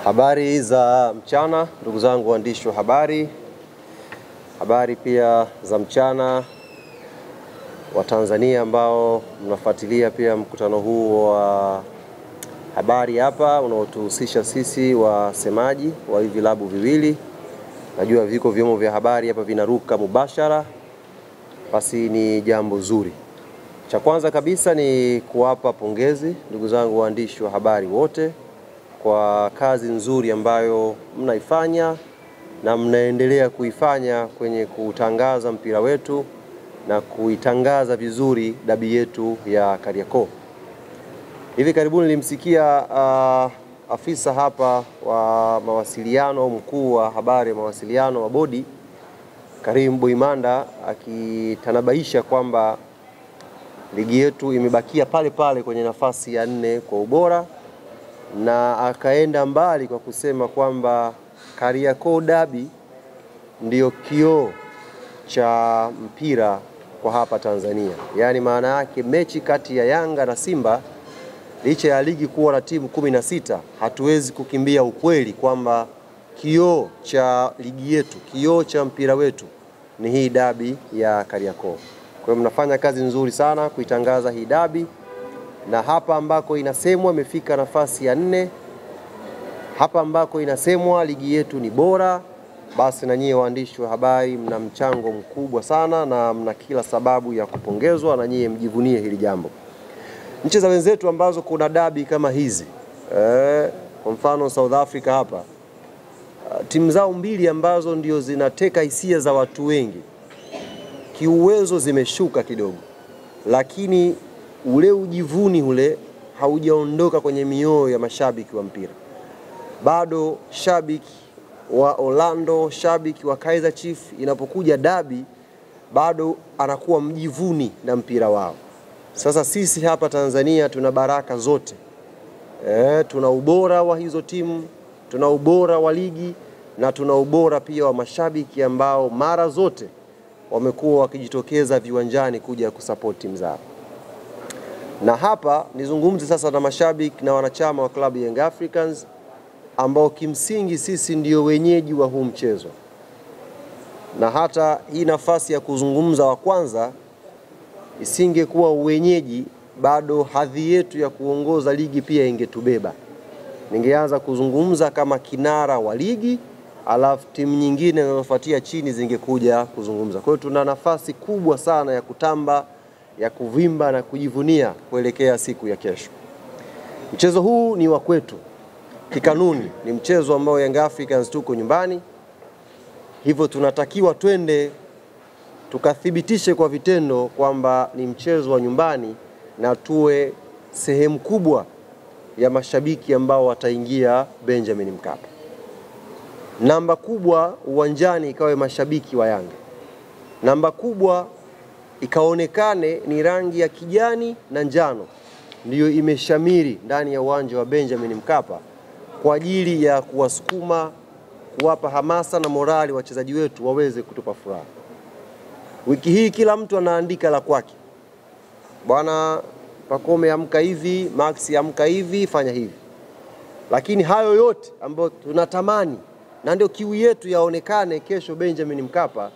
Habari za mchana ndugu zangu waandishi wa habari. Habari pia za mchana wa Tanzania ambao mnafuatilia pia mkutano huu wa habari hapa unaotuhusisha sisi wasemaji wa hivi vilabu viwili. Najua viko vyombo vya habari hapa vinaruka mubashara. Basi ni jambo zuri. Cha kwanza kabisa ni kuwapa pongezi ndugu zangu waandishi wa habari wote kwa kazi nzuri ambayo mnaifanya na mnaendelea kuifanya kwenye kutangaza mpira wetu na kuitangaza vizuri dabi yetu ya Kariakoo. Hivi karibuni nilimsikia afisa hapa wa mawasiliano, mkuu wa habari ya mawasiliano wa bodi Karim Boimanda akitanabaisha kwamba ligi yetu imebakia pale pale kwenye nafasi ya 4 kwa ubora, na akaenda mbali kwa kusema kwamba Kariakoo Derby ndio kioo cha mpira kwa hapa Tanzania. Yaani maana yake mechi kati ya Yanga na Simba, licha ya ligi kuwa na timu 16, hatuwezi kukimbia ukweli kwamba kioo cha ligi yetu, kioo cha mpira wetu ni hii derby ya Kariakoo. Kwa hiyo mnafanya kazi nzuri sana kuitangaza hii derby, na hapa ambako inasemwa imefika nafasi ya 4, hapa ambako inasemwa ligi yetu ni bora, basi na nyie waandishi wa habari mna mchango mkubwa sana na mna kila sababu ya kupongezwa, na nyie mjivunie hili jambo. Nchi za wenzetu ambazo kuna derby kama hizi, kwa mfano South Africa hapa, timu zao mbili ambazo ndio zinateka hisia za watu wengi, kiuwezo zimeshuka kidogo, lakini ule ujivuni ule haujaondoka kwenye mioyo ya mashabiki wa mpira. Bado shabiki wa Orlando, shabiki wa Kaizer Chiefs, inapokuja derby bado anakuwa mjivuni na mpira wao. Sasa sisi hapa Tanzania tuna baraka zote. Tuna ubora wa hizo timu, tuna ubora wa ligi, na tuna ubora pia wa mashabiki ambao mara zote wamekuwa wakijitokeza viwanjani kuja kusupport timu zao. Na hapa nizungumze sasa na mashabiki na wanachama wa klabu ya Young Africans ambao kimsingi sisi ndio wenyeji wa huu mchezo. Na hata hii nafasi ya kuzungumza wa kwanza isingekuwa wenyeji, bado hadhi yetu ya kuongoza ligi pia ingetubeba. Ningeanza kuzungumza kama kinara wa ligi, alafu timu nyingine zinazofuatia chini zingekuja kuzungumza. Kwa hiyo tuna nafasi kubwa sana ya kutamba, ya kuvimba na kujivunia kuelekea siku ya kesho. Mchezo huu ni wa kwetu. Kikanuni ni mchezo ambao Young Africans tuko nyumbani. Hivyo tunatakiwa twende tukathibitishe kwa vitendo kwamba ni mchezo wa nyumbani, na tuwe sehemu kubwa ya mashabiki ambao wataingia Benjamin Mkapa. Namba kubwa uwanjani ikawe mashabiki wa Yanga. Namba kubwa ikaonekane ni rangi ya kijani na njano ndiyo imeshamiri ndani ya uwanja wa Benjamin Mkapa kwa ajili ya kuwasukuma, kuwapa hamasa na morali wachezaji wetu waweze kutupa furaha. Wiki hii kila mtu anaandika la kwake. Bwana Pacome amka hivi, Max amka hivi, fanya hivi. Lakini hayo yote ambayo tunatamani na ndio kiu yetu yaonekane kesho Benjamin Mkapa,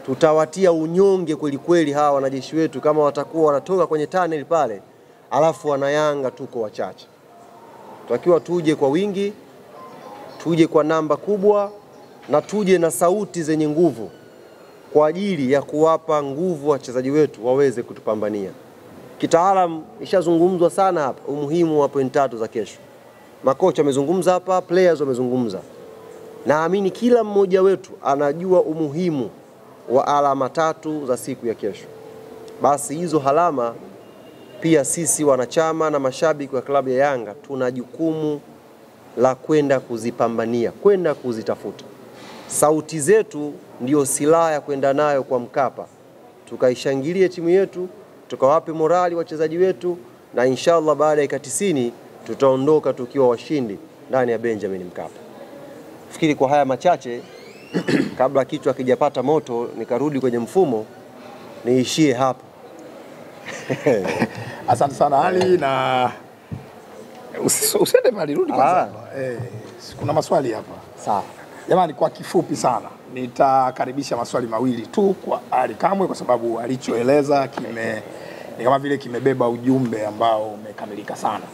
tutawatia unyonge kweli kweli hawa wanajeshi wetu kama watakuwa wanatoka kwenye tunnel pale alafu wanayanga tuko wachache. Tutakiwa tuje kwa wingi, tuje kwa namba kubwa, na tuje na sauti zenye nguvu kwa ajili ya kuwapa nguvu wachezaji wetu waweze kutupambania. Kitaalamu ishazungumzwa sana hapa umuhimu wa point 3 za kesho. Makocha wamezungumza hapa, players wamezungumza. Naamini kila mmoja wetu anajua umuhimu wa alama 3 za siku ya kesho. Basi hizo alama pia sisi wanachama na mashabiki wa klabu ya Yanga tuna jukumu la kwenda kuzipambania, kwenda kuzitafuta. Sauti zetu ndio silaha ya kwenda nayo kwa Mkapa. Tukaishangilie timu yetu, tukawape morali wachezaji wetu, na inshallah baada ya 90 tutaondoka tukiwa washindi ndani ya Benjamin Mkapa. Fikiri kwa haya machache kabla kichwa kijapata moto nikarudi kwenye mfumo, niishie hapo. Asante sana Ali, na Usiende mbali, rudi kwanza. Kuna maswali hapa. Sawa. Jamani, kwa kifupi sana nitakaribisha maswali mawili tu kwa Ali Kamwe kwa sababu alichoeleza ni kama vile kimebeba ujumbe ambao umekamilika sana.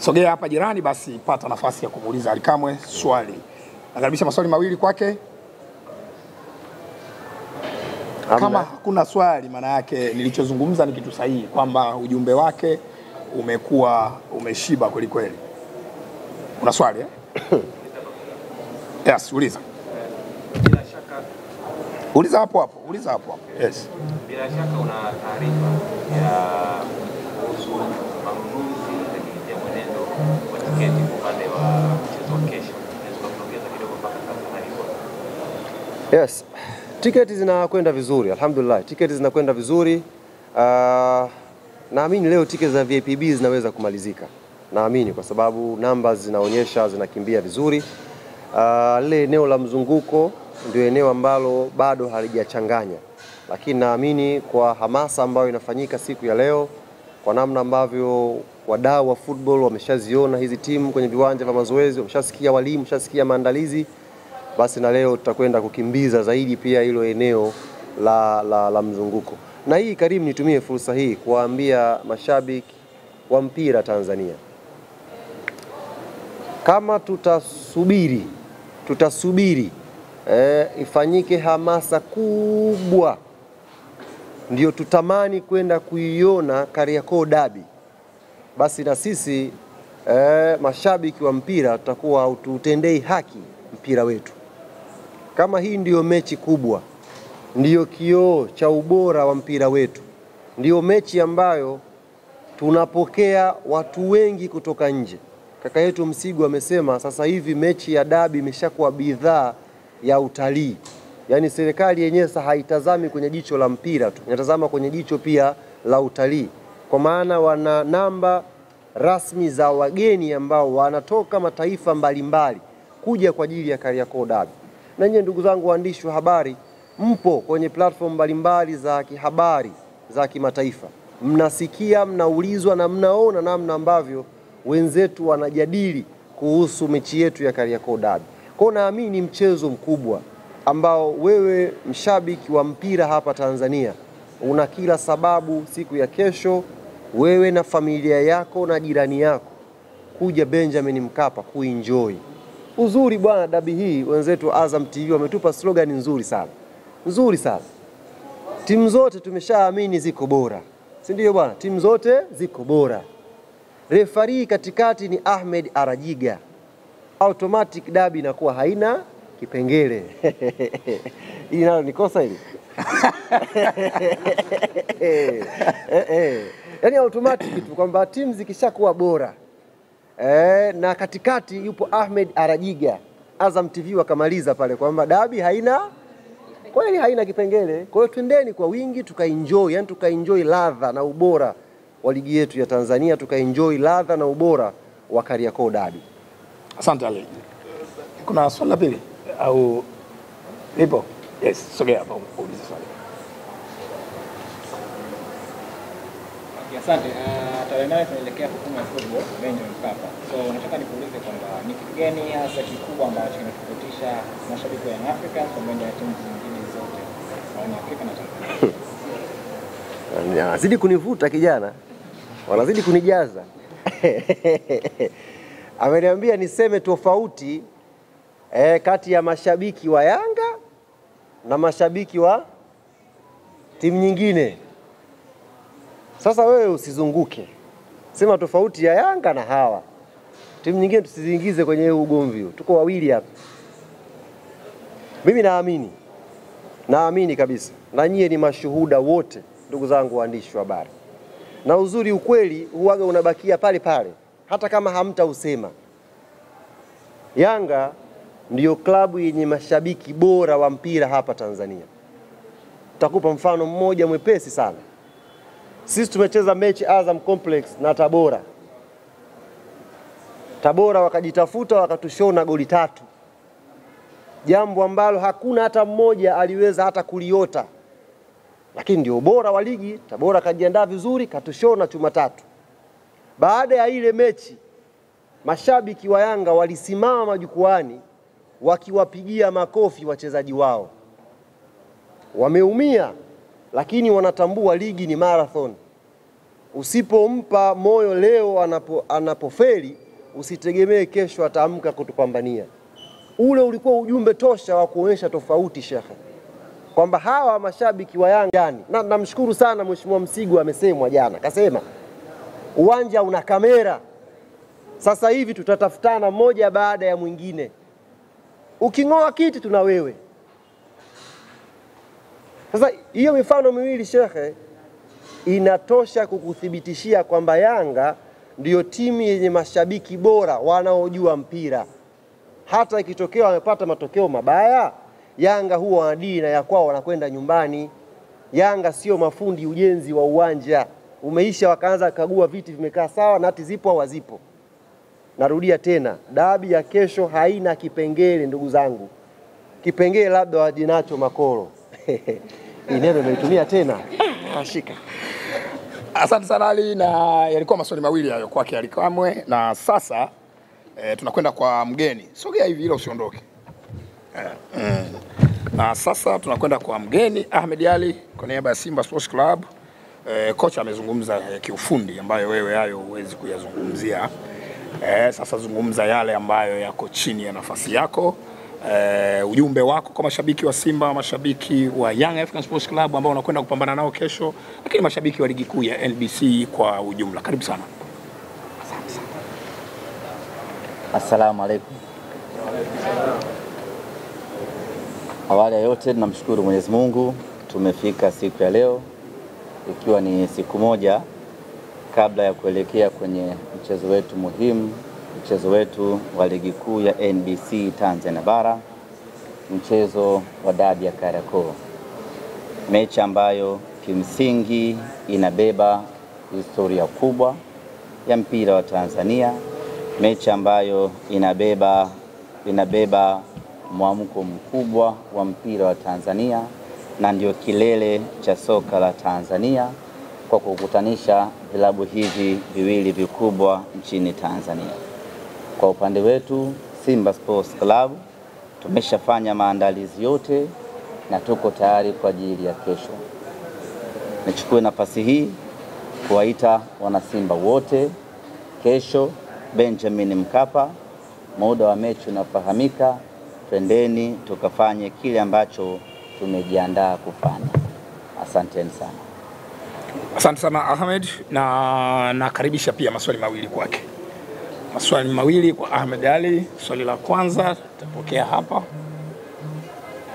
Sogea hapa jirani basi pata nafasi ya kumuuliza Ali Kamwe swali. Nakaribisha maswali mawili kwake. Kama hakuna swali, maana yake nilichozungumza ni kitu sahihi, kwamba ujumbe wake umekuwa umeshiba kweli kweli. Una swali Yes, uliza. Bila shaka uliza hapo. Yes. Bila shaka una taarifa ya kuhusu manunuzi ya mwenendo wa tiketi upande wa mchezo wa kesho. Naweza kuongeza kidogo mpaka sasa hivi. Yes. Tiketi zinakwenda vizuri, alhamdulillah. Tiketi zinakwenda vizuri. Naamini leo tiketi za VIPB zinaweza kumalizika. Naamini kwa sababu numbers zinaonyesha zinakimbia vizuri. Lile eneo la mzunguko ndio eneo ambalo bado halijachanganya. Lakini naamini kwa hamasa ambayo inafanyika siku ya leo, kwa namna ambavyo wadau wa football wameshaziona hizi timu kwenye viwanja vya mazoezi, wameshasikia walimu, wameshasikia maandalizi, basi na leo tutakwenda kukimbiza zaidi pia hilo eneo la mzunguko. Na hii Karim, nitumie fursa hii kuwaambia mashabiki wa mpira Tanzania, kama tutasubiri ifanyike hamasa kubwa ndio tutamani kwenda kuiona Kariakoo Derby, basi na sisi mashabiki wa mpira tutakuwa haututendei haki mpira wetu. Kama hii ndiyo mechi kubwa, ndiyo kioo cha ubora wa mpira wetu, ndiyo mechi ambayo tunapokea watu wengi kutoka nje. Kaka yetu Msigu amesema sasa hivi mechi ya derby imeshakuwa bidhaa ya utalii. Yaani serikali yenyewe sasa haitazami kwenye jicho la mpira tu, inatazama kwenye jicho pia la utalii. Kwa maana wana namba rasmi za wageni ambao wanatoka mataifa mbalimbali kuja kwa ajili ya Kariakoo Derby. Na nyinyi ndugu zangu waandishi wa habari, mpo kwenye platform mbalimbali za kihabari za kimataifa. Mnasikia, mnaulizwa na mnaona namna ambavyo wenzetu wanajadili kuhusu mechi yetu ya Kariakoo Derby. Kwa naamini ni mchezo mkubwa ambao wewe mshabiki wa mpira hapa Tanzania una kila sababu siku ya kesho, wewe na familia yako na jirani yako, kuja Benjamin Mkapa kuenjoy. Uzuri bwana, derby hii wenzetu Azam TV wametupa slogan nzuri sana. Nzuri sana. Timu zote tumeshaamini ziko bora. Si ndio bwana? Timu zote ziko bora. Refari katikati ni Ahmed Arajiga. Automatic derby inakuwa haina kipengele. Hii nalo ni kosa hili. Yaani automatic tu kwamba timu zikishakuwa bora. Na katikati yupo Ahmed Arajiga. Azam TV wakamaliza pale kwamba derby haina kweli, haina kipengele. Kwa hiyo twendeni kwa wingi tukaenjoy, yani tukaenjoy ladha na ubora wa ligi yetu ya Tanzania, tukaenjoy ladha na ubora wa Kariakoo Derby. Asante Ali. Kuna swali la pili au lipo? Yes, sogea hapa uulize swali. Asante. Tarehe 8 tunaelekea hukumu ya football Benjamin Mkapa. So nataka nikuulize kwamba ni kitu gani hasa kikubwa ambacho kinatofautisha mashabiki wa Young Africans pamoja na timu zingine zote barani Afrika na Tanzania? Wanazidi kunivuta kijana. Wanazidi kunijaza. Ameniambia niseme tofauti kati ya mashabiki wa Yanga na mashabiki wa timu nyingine. Sasa wewe usizunguke. Sema tofauti ya Yanga na hawa. Timu nyingine tusiziingize kwenye ugomvi. Tuko wawili hapa. Mimi naamini kabisa. Na nyie ni mashuhuda wote, ndugu zangu waandishi wa habari. Na uzuri ukweli huaga unabakia pale pale, hata kama hamtausema. Yanga ndiyo klabu yenye mashabiki bora wa mpira hapa Tanzania. Takupa mfano mmoja mwepesi sana. Sisi tumecheza mechi Azam Complex na Tabora. Tabora wakajitafuta wakatushona goli 3. Jambo ambalo hakuna hata mmoja aliweza hata kuliota. Lakini ndio bora wa ligi. Tabora kajiandaa vizuri, katushona chuma 3. Baada ya ile mechi mashabiki wa Yanga walisimama majukwani wakiwapigia makofi wachezaji wao. Wameumia, lakini wanatambua ligi ni marathon. Usipompa moyo leo anapofeli, usitegemee kesho ataamka kutupambania. Ule ulikuwa ujumbe tosha wa kuonyesha tofauti, shekhe, kwamba hawa mashabiki wa Yanga na namshukuru sana Mheshimiwa Msigu, amesemwa jana, kasema uwanja una kamera. Sasa hivi tutatafutana moja baada ya mwingine. Uking'oa kiti tuna wewe. Sasa hiyo mifano miwili, shekhe, inatosha kukuthibitishia kwamba Yanga ndiyo timu yenye mashabiki bora wanaojua mpira. Hata ikitokea wamepata matokeo mabaya, Yanga huwa wanadili na ya kwao, wanakwenda nyumbani. Yanga sio mafundi ujenzi wa uwanja. Umeisha wakaanza kagua viti vimekaa sawa, nati zipo au hazipo. Narudia tena, dabi ya kesho haina kipengele ndugu zangu. Kipengele labda waje nacho Makoro. Neno nimeitumia tena. Ashika. Asante sana Ali, na yalikuwa maswali mawili hayo kwake Ali Kamwe, na sasa tunakwenda kwa mgeni. Sogea hivi ili usiondoke. Na sasa tunakwenda kwa mgeni Ahmed Ally kwa niaba ya Simba Sports Club. Kocha amezungumza kiufundi ambayo wewe hayo huwezi kuyazungumzia. Sasa zungumza yale ambayo yako chini ya nafasi yako. Ujumbe wako kwa mashabiki wa Simba, mashabiki wa Young African Sports Club ambao wanakwenda kupambana nao kesho, lakini mashabiki wa ligi kuu ya NBC kwa ujumla. Karibu sana. Assalamu alaikum. Awali ya yote tunamshukuru Mwenyezi Mungu, tumefika siku ya leo ikiwa ni siku moja kabla ya kuelekea kwenye mchezo wetu muhimu, mchezo wetu wa ligi kuu ya NBC Tanzania Bara, mchezo wa dabi ya Kariakoo. Mechi ambayo kimsingi inabeba historia kubwa ya mpira wa Tanzania, mechi ambayo inabeba mwamko mkubwa wa mpira wa Tanzania, na ndio kilele cha soka la Tanzania kwa kukutanisha vilabu hivi viwili vikubwa nchini Tanzania. Kwa upande wetu Simba Sports Club tumeshafanya maandalizi yote na tuko tayari kwa ajili ya kesho. Nichukue nafasi hii kuwaita wanasimba wote kesho Benjamin Mkapa. Muda wa mechi unafahamika, twendeni tukafanye kile ambacho tumejiandaa kufanya. Asanteni sana. Asante sana Ahmed, na nakaribisha pia maswali mawili kwake. Maswali mawili kwa Ahmed Ally. Swali la kwanza tutapokea hapa.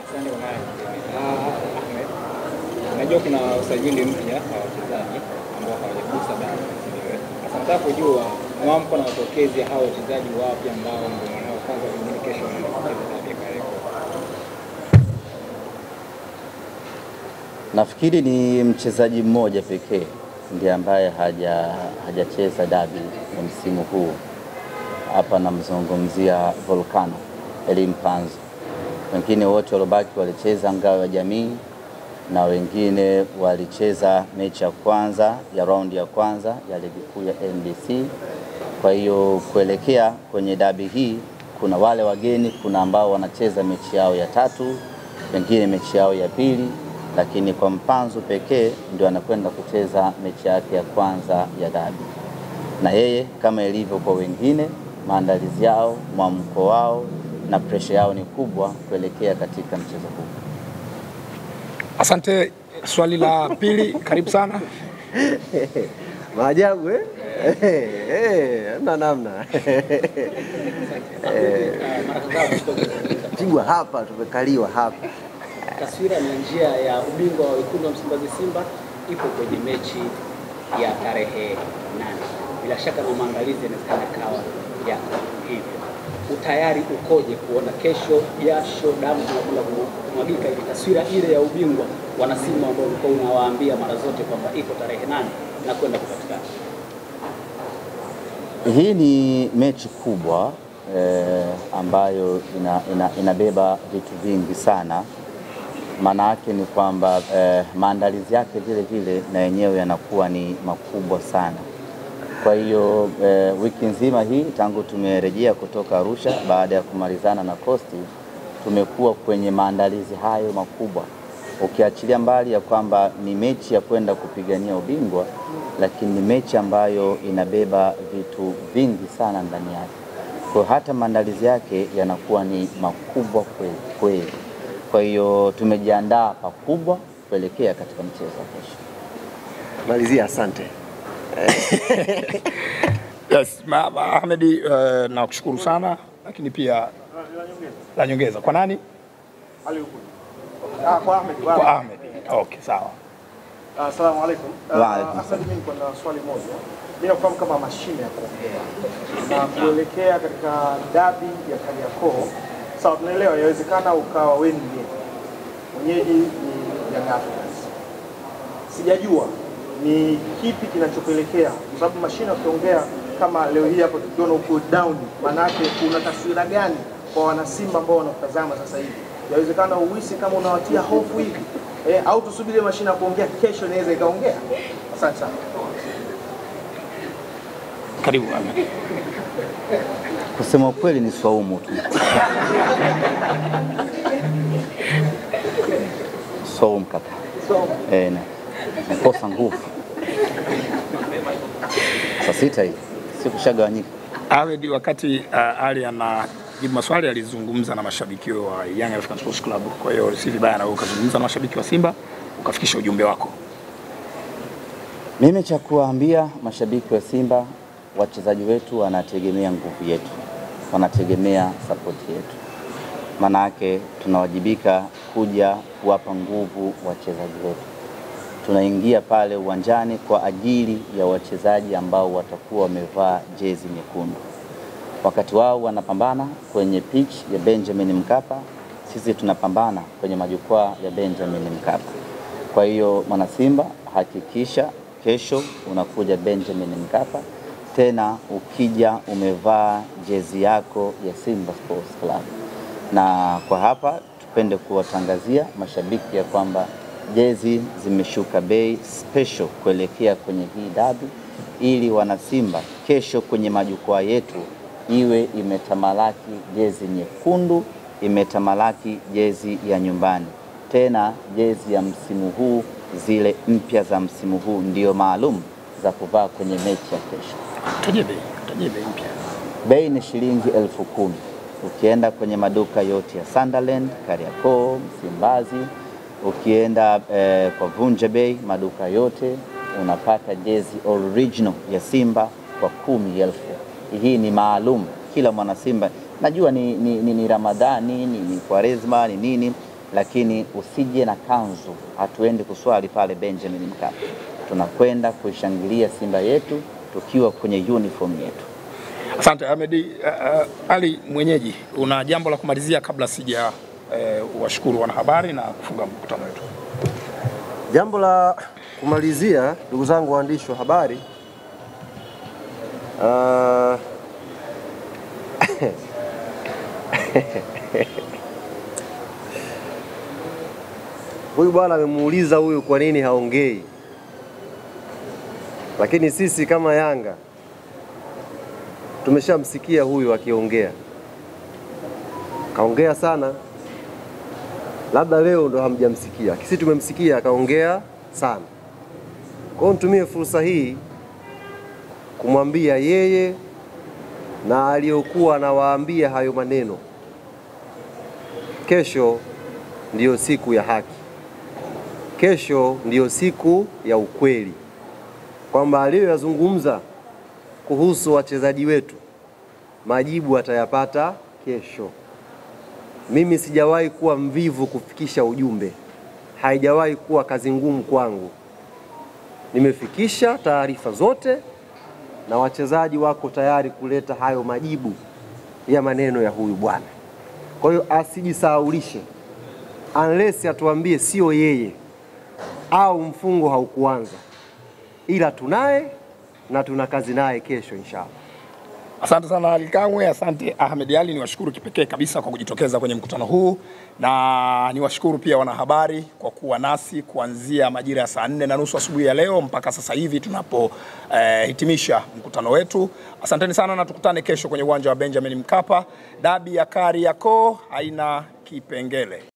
Asante kwa Ahmed. Najua kuna usajili mpya wa wachezaji ambao hawajagusa damu. Nataka kujua mwamko na mapokezi ya hao wachezaji wapi ambao ndio wanaoanza kuingia kesho na kucheza dabi ya Kariakoo. Nafikiri ni mchezaji mmoja pekee ndiye ambaye hajacheza dabi ya msimu huu. Hapa namzungumzia Volcano Elimpanzo. Wengine wote walobaki walicheza ngao ya jamii na wengine walicheza mechi ya kwanza ya raundi ya kwanza ya ligi kuu ya NBC. Kwa hiyo kuelekea kwenye dabi hii kuna wale wageni, kuna ambao wanacheza mechi yao ya tatu, wengine mechi yao ya pili, lakini kwa Mpanzu pekee ndio anakwenda kucheza mechi yake ya kwanza ya dabi. Na yeye kama ilivyo kwa wengine, maandalizi yao, mwamko wao na pressure yao ni kubwa kuelekea katika mchezo huu. Asante. Swali la pili, karibu sana. Maajabu namna. Pigwa hapa, tumekaliwa hapa. Taswira na njia ya ubingwa wa wekundu wa Msimbazi Simba ipo kwenye mechi ya tarehe 8. Bila shaka na maandalizi yanawezekana kawa ya hivyo. Utayari ukoje kuona kesho jasho damu zinakwenda kumwagika hivi, taswira ile ya ubingwa wana Simba ambao ulikuwa unawaambia mara zote kwamba iko tarehe 8 na kwenda kupatikana? Hii ni mechi kubwa ambayo inabeba vitu vingi sana. Maana yake ni kwamba maandalizi yake vile vile na yenyewe yanakuwa ni makubwa sana. Kwa hiyo wiki nzima hii tangu tumerejea kutoka Arusha baada ya kumalizana na Coast, tumekuwa kwenye maandalizi hayo makubwa. Ukiachilia mbali ya kwamba ni mechi ya kwenda kupigania ubingwa, lakini ni mechi ambayo inabeba vitu vingi sana ndani yake. Kwa hata maandalizi yake yanakuwa ni makubwa kweli. Kwa hiyo tumejiandaa pakubwa kuelekea katika mchezo wa kesho. Malizia, asante. Yes, Ahmed, nakushukuru sana, lakini pia la nyongeza kwa nani? Kwa Ahmed. Kwa Ahmed. Okay, sawa. Asalamu alaykum. Wa alaykum. Asante. Mimi kuna swali moja. Mimi nafahamu kama mashine ya kuongea na kuelekea katika dabi ya Kariakoo. Sawa, tunaelewa yawezekana ukawa wewe ndiye mwenyeji ni Young Africans. Sijajua ni kipi kinachopelekea, kwa sababu mashine ya kuongea kama leo hii hapo tukiona uko down, maana yake kuna taswira gani kwa wana Simba ambao wanakutazama sasa hivi? Yawezekana uhisi kama unawatia hofu hivi, au tusubiri mashine ya kuongea kesho inaweza ikaongea? Asante sana. Karibu Ahmed. Kusema kweli ni swaumu tu. Swaumu kaka. Na nakosa nguvu. Saa 6 hii sikushagawanyika. Ahmed, wakati Ali anajibu maswali alizungumza na mashabiki wa Young African Sports Club. Kwa hiyo si vibaya na wewe ukazungumza na mashabiki wa Simba ukafikisha ujumbe wako. Mimi cha kuambia mashabiki wa Simba, wachezaji wetu wanategemea nguvu yetu, wanategemea support yetu. Maana yake tunawajibika kuja kuwapa nguvu wachezaji wetu. Tunaingia pale uwanjani kwa ajili ya wachezaji ambao watakuwa wamevaa jezi nyekundu. Wakati wao wanapambana kwenye pitch ya Benjamin Mkapa, sisi tunapambana kwenye majukwaa ya Benjamin Mkapa. Kwa hiyo mwana Simba, hakikisha kesho unakuja Benjamin Mkapa, tena ukija umevaa jezi yako ya Simba Sports Club. Na kwa hapa tupende kuwatangazia mashabiki ya kwamba jezi zimeshuka bei special kuelekea kwenye hii dabi, ili wana Simba kesho kwenye majukwaa yetu iwe imetamalaki jezi nyekundu, imetamalaki jezi ya nyumbani. Tena jezi ya msimu huu, zile mpya za msimu huu ndio maalum za kuvaa kwenye mechi ya kesho. Taje bei mpya. Bei ni shilingi 10,000. Ukienda kwenye maduka yote ya Sunderland, Kariakoo, Msimbazi, ukienda kwa Vunja Bay, maduka yote unapata jezi original ya Simba kwa 10,000. Hii ni maalum kila mwana Simba. Najua ni Ramadhani, ni Kwaresma, ni nini, lakini usije na kanzu. Hatuendi kuswali pale Benjamin Mkapa. Tunakwenda kuishangilia Simba yetu tukiwa kwenye uniform yetu. Asante Ahmed. Ali mwenyeji, una jambo la kumalizia kabla sija washukuru wanahabari na kufunga mkutano wetu? Jambo la kumalizia, ndugu zangu waandishi wa habari, huyu bwana amemuuliza huyu kwa nini haongei, lakini sisi kama Yanga tumeshamsikia huyu akiongea, kaongea sana. Labda leo ndo hamjamsikia, sisi tumemsikia akaongea sana. Kwa hiyo nitumie fursa hii kumwambia yeye na aliyokuwa anawaambia hayo maneno, kesho ndiyo siku ya haki, kesho ndiyo siku ya ukweli, kwamba aliyoyazungumza kuhusu wachezaji wetu majibu atayapata kesho. Mimi sijawahi kuwa mvivu kufikisha ujumbe, haijawahi kuwa kazi ngumu kwangu. Nimefikisha taarifa zote na wachezaji wako tayari kuleta hayo majibu ya maneno ya huyu bwana. Kwa hiyo asijisahaulishe, unless atuambie sio yeye au mfungo haukuanza, ila tunaye na tuna kazi naye kesho inshallah. Asante sana Ali Kamwe, asante Ahmed Ali, niwashukuru kipekee kabisa kwa kujitokeza kwenye mkutano huu, na niwashukuru pia wanahabari kwa kuwa nasi kuanzia majira ya saa 4:30 asubuhi ya leo mpaka sasa hivi tunapohitimisha mkutano wetu. Asanteni sana na tukutane kesho kwenye uwanja wa Benjamin Mkapa. Dabi ya Kariakoo haina kipengele.